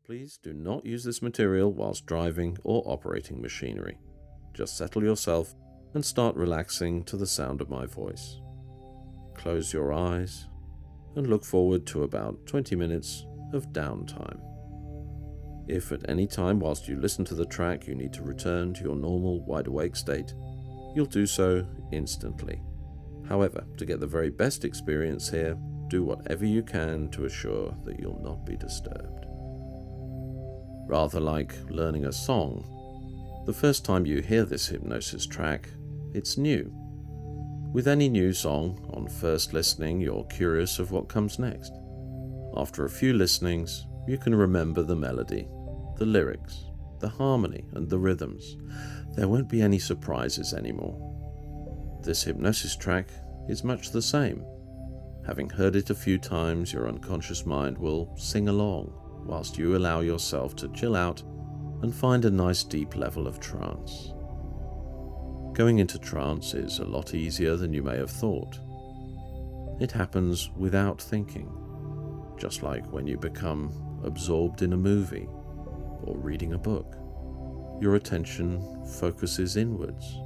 Please do not use this material whilst driving or operating machinery. Just settle yourself and start relaxing to the sound of my voice. Close your eyes and look forward to about 20 minutes of downtime. If at any time whilst you listen to the track you need to return to your normal wide-awake state, you'll do so instantly. However, to get the very best experience here, do whatever you can to assure that you'll not be disturbed. Rather like learning a song, the first time you hear this hypnosis track, it's new. With any new song, on first listening, you're curious of what comes next. After a few listenings, you can remember the melody, the lyrics, the harmony, and the rhythms. There won't be any surprises anymore. This hypnosis track is much the same. Having heard it a few times, your unconscious mind will sing along whilst you allow yourself to chill out and find a nice deep level of trance. Going into trance is a lot easier than you may have thought. It happens without thinking, just like when you become absorbed in a movie or reading a book. Your attention focuses inwards,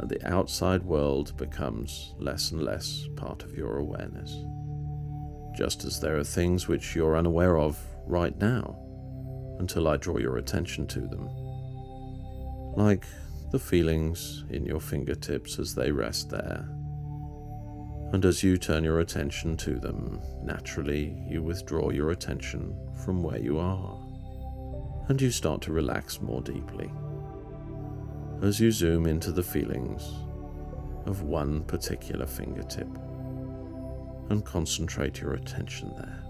and the outside world becomes less and less part of your awareness. Just as there are things which you're unaware of right now, until I draw your attention to them. Like the feelings in your fingertips as they rest there. And as you turn your attention to them, naturally you withdraw your attention from where you are, and you start to relax more deeply. As you zoom into the feelings of one particular fingertip and concentrate your attention there.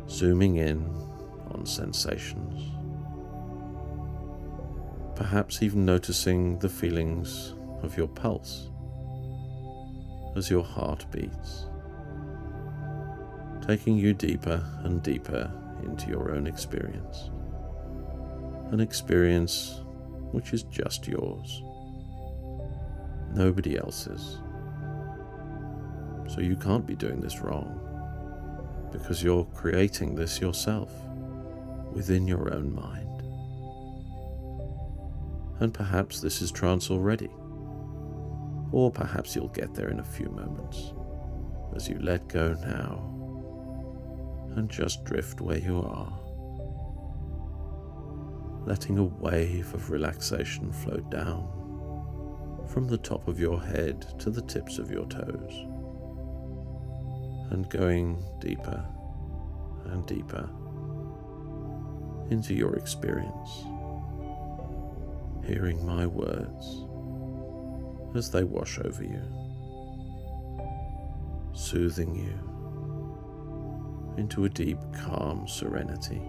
Zooming in on sensations. Perhaps even noticing the feelings of your pulse as your heart beats, taking you deeper and deeper into your own experience. An experience which is just yours, nobody else's. So you can't be doing this wrong, because you're creating this yourself within your own mind. And perhaps this is trance already, or perhaps you'll get there in a few moments as you let go now and just drift where you are, letting a wave of relaxation flow down from the top of your head to the tips of your toes, and going deeper and deeper into your experience, hearing my words as they wash over you, soothing you into a deep, calm serenity,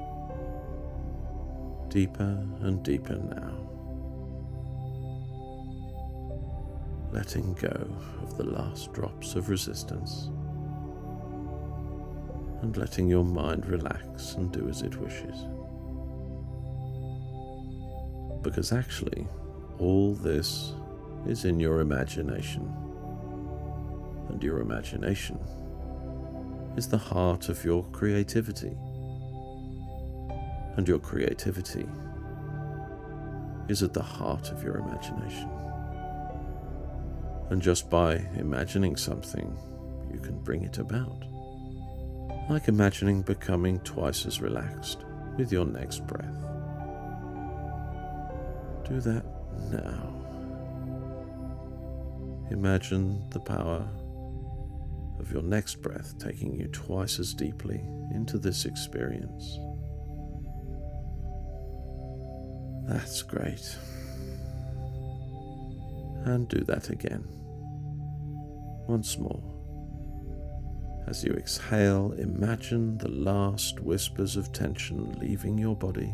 deeper and deeper now, letting go of the last drops of resistance and letting your mind relax and do as it wishes. Because actually, all this is in your imagination, and your imagination is the heart of your creativity, and your creativity is at the heart of your imagination. And just by imagining something, you can bring it about. Like imagining becoming twice as relaxed with your next breath. Do that now. Imagine the power of your next breath taking you twice as deeply into this experience. That's great. And do that again. Once more. As you exhale, imagine the last whispers of tension leaving your body,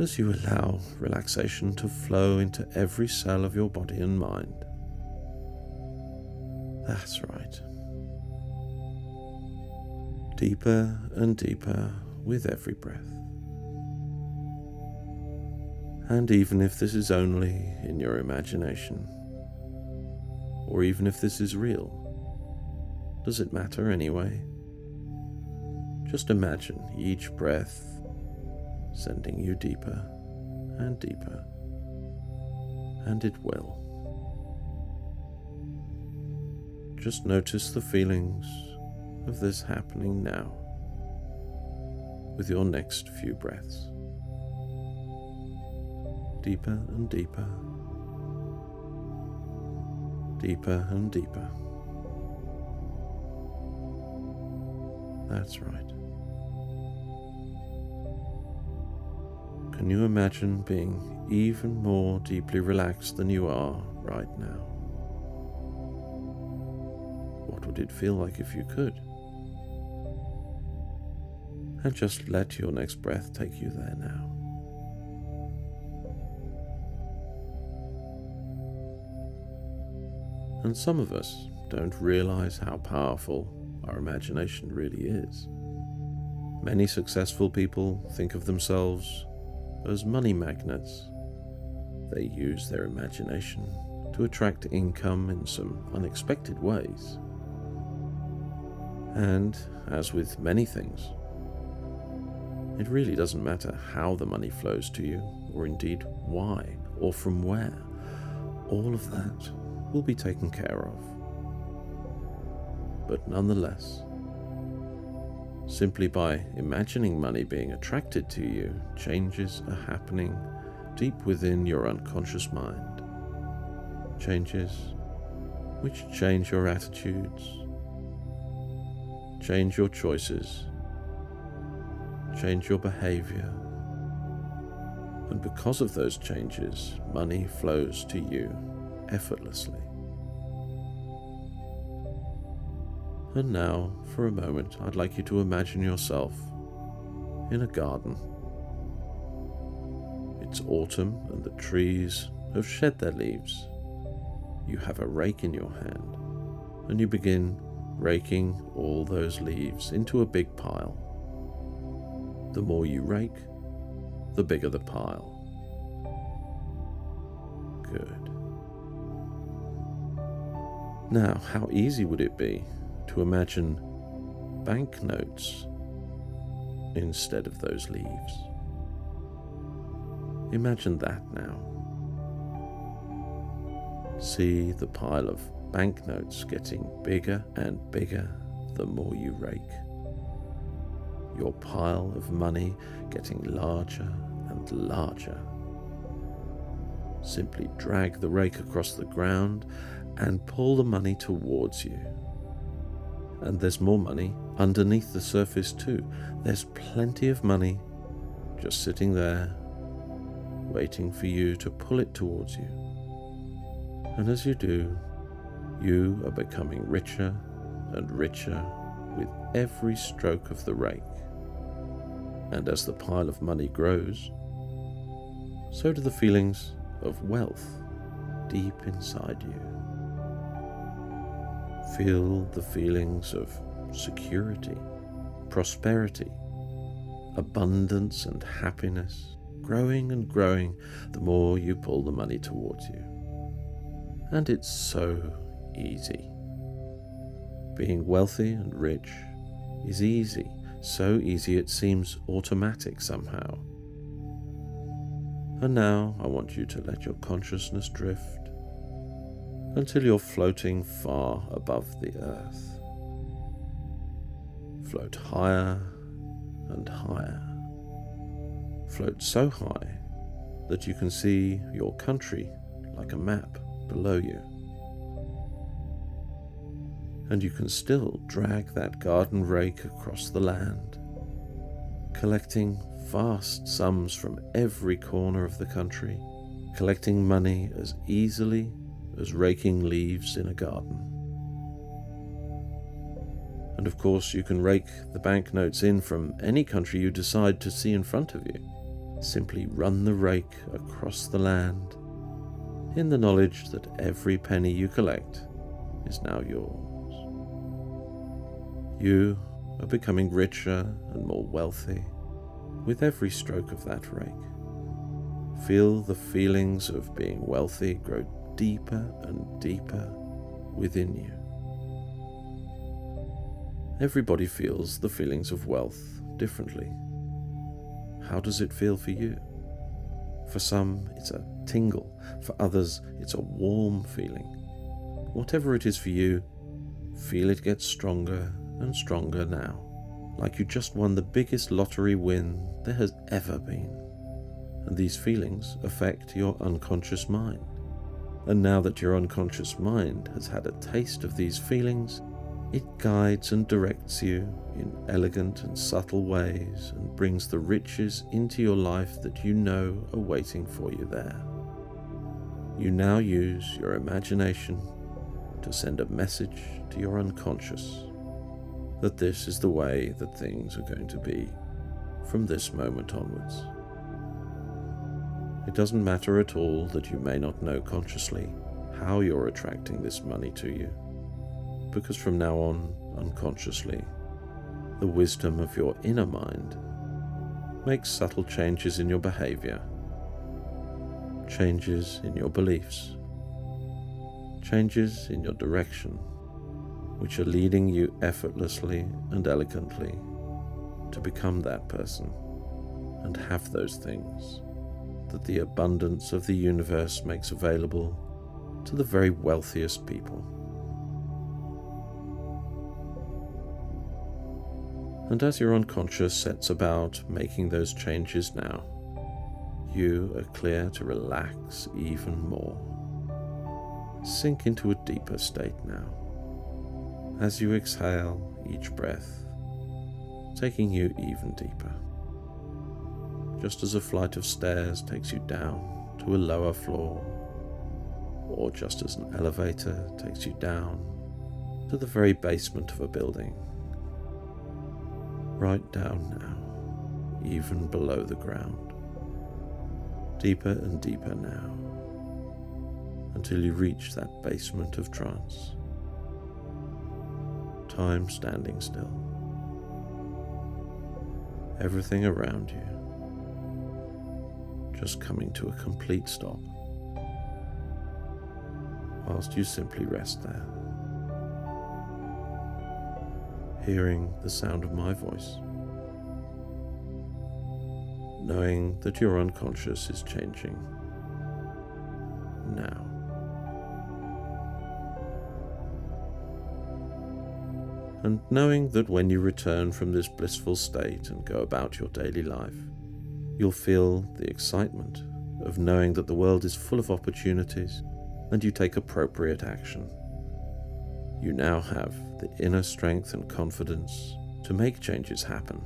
as you allow relaxation to flow into every cell of your body and mind. That's right. Deeper and deeper with every breath. And even if this is only in your imagination, or even if this is real, does it matter anyway? Just imagine each breath sending you deeper and deeper, and it will. Just notice the feelings of this happening now with your next few breaths. Deeper and deeper, deeper and deeper. That's right. Can you imagine being even more deeply relaxed than you are right now? What would it feel like if you could? And just let your next breath take you there now. And some of us don't realize how powerful our imagination really is. Many successful people think of themselves as money magnets. They use their imagination to attract income in some unexpected ways. And as with many things, it really doesn't matter how the money flows to you, or indeed why, or from where. All of that will be taken care of. But nonetheless, simply by imagining money being attracted to you, changes are happening deep within your unconscious mind. Changes which change your attitudes, change your choices, change your behavior. And because of those changes, money flows to you effortlessly. And now, for a moment, I'd like you to imagine yourself in a garden. It's autumn and the trees have shed their leaves. You have a rake in your hand, and you begin raking all those leaves into a big pile. The more you rake, the bigger the pile. Good. Now, how easy would it be to imagine banknotes instead of those leaves? Imagine that now. See the pile of banknotes getting bigger and bigger the more you rake. Your pile of money getting larger and larger. Simply drag the rake across the ground and pull the money towards you. And there's more money underneath the surface too. There's plenty of money just sitting there, waiting for you to pull it towards you. And as you do, you are becoming richer and richer with every stroke of the rake. And as the pile of money grows, so do the feelings of wealth deep inside you. Feel the feelings of security, prosperity, abundance and happiness growing and growing the more you pull the money towards you. And it's so easy. Being wealthy and rich is easy, so easy it seems automatic somehow. And now I want you to let your consciousness drift until you're floating far above the earth. Float higher and higher. Float so high that you can see your country like a map below you. And you can still drag that garden rake across the land, collecting vast sums from every corner of the country, collecting money as easily as raking leaves in a garden. And of course, you can rake the banknotes in from any country you decide to see in front of you. Simply run the rake across the land in the knowledge that every penny you collect is now yours. You are becoming richer and more wealthy with every stroke of that rake. Feel the feelings of being wealthy grow deeper and deeper within you. Everybody feels the feelings of wealth differently. How does it feel for you? For some, it's a tingle. For others, it's a warm feeling. Whatever it is for you, feel it get stronger and stronger now, like you just won the biggest lottery win there has ever been. And these feelings affect your unconscious mind. And now that your unconscious mind has had a taste of these feelings, it guides and directs you in elegant and subtle ways and brings the riches into your life that you know are waiting for you there. You now use your imagination to send a message to your unconscious that this is the way that things are going to be from this moment onwards. It doesn't matter at all that you may not know consciously how you're attracting this money to you, because from now on, unconsciously, the wisdom of your inner mind makes subtle changes in your behavior, changes in your beliefs, changes in your direction, which are leading you effortlessly and elegantly to become that person and have those things that the abundance of the universe makes available to the very wealthiest people. And as your unconscious sets about making those changes now, you are clear to relax even more. Sink into a deeper state now. As you exhale each breath, taking you even deeper. Just as a flight of stairs takes you down to a lower floor, or just as an elevator takes you down to the very basement of a building. Right down now, even below the ground, deeper and deeper now, until you reach that basement of trance. Time standing still. Everything around you just coming to a complete stop, whilst you simply rest there, hearing the sound of my voice, knowing that your unconscious is changing now. And knowing that when you return from this blissful state and go about your daily life, you'll feel the excitement of knowing that the world is full of opportunities and you take appropriate action. You now have the inner strength and confidence to make changes happen.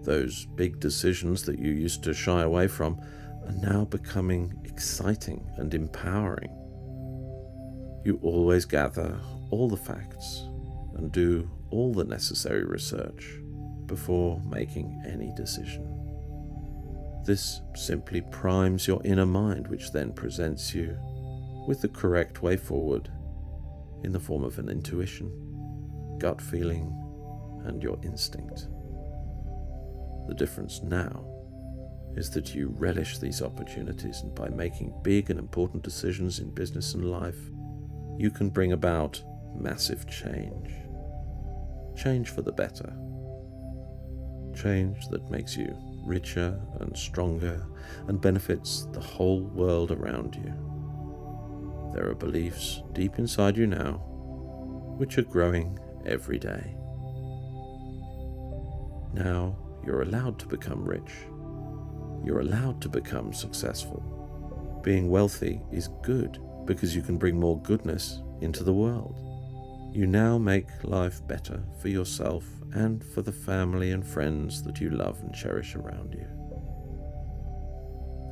Those big decisions that you used to shy away from are now becoming exciting and empowering. You always gather all the facts and do all the necessary research before making any decision. This simply primes your inner mind, which then presents you with the correct way forward in the form of an intuition, gut feeling, and your instinct. The difference now is that you relish these opportunities, and by making big and important decisions in business and life, you can bring about massive change. Change for the better. Change that makes you richer and stronger and benefits the whole world around you. There are beliefs deep inside you now which are growing every day. Now you're allowed to become rich. You're allowed to become successful. Being wealthy is good because you can bring more goodness into the world. You now make life better for yourself and for the family and friends that you love and cherish around you.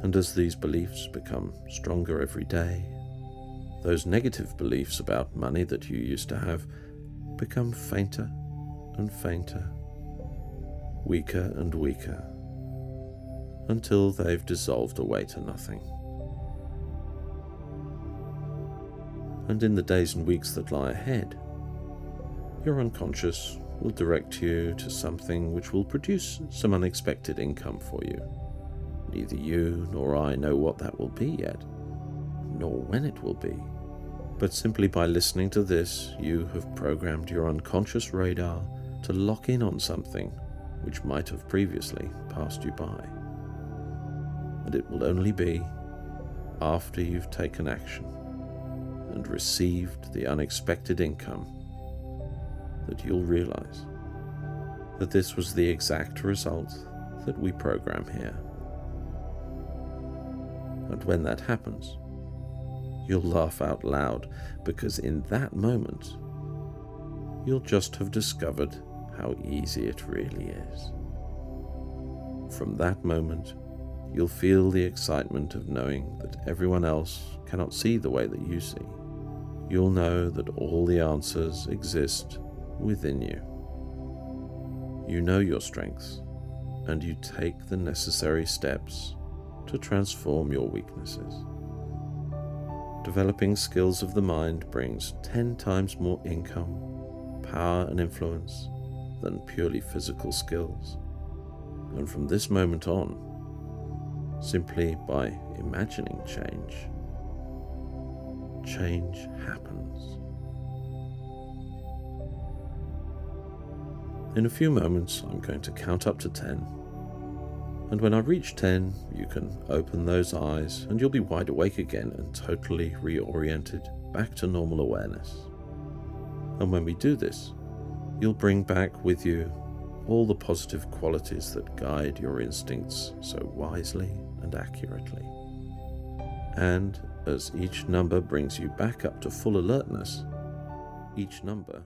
And as these beliefs become stronger every day, those negative beliefs about money that you used to have become fainter and fainter, weaker and weaker, until they've dissolved away to nothing. And in the days and weeks that lie ahead, your unconscious will direct you to something which will produce some unexpected income for you. Neither you nor I know what that will be yet, nor when it will be. But simply by listening to this, you have programmed your unconscious radar to lock in on something which might have previously passed you by. And it will only be after you've taken action and received the unexpected income that you'll realize that this was the exact result that we program here. And when that happens, you'll laugh out loud, because in that moment, you'll just have discovered how easy it really is. From that moment, you'll feel the excitement of knowing that everyone else cannot see the way that you see. You'll know that all the answers exist within you. You know your strengths, and you take the necessary steps to transform your weaknesses. Developing skills of the mind brings 10 times more income, power and influence than purely physical skills. And from this moment on, simply by imagining change, change happens. In a few moments, I'm going to count up to 10. And when I reach 10, you can open those eyes and you'll be wide awake again and totally reoriented back to normal awareness. And when we do this, you'll bring back with you all the positive qualities that guide your instincts so wisely and accurately. And as each number brings you back up to full alertness, each number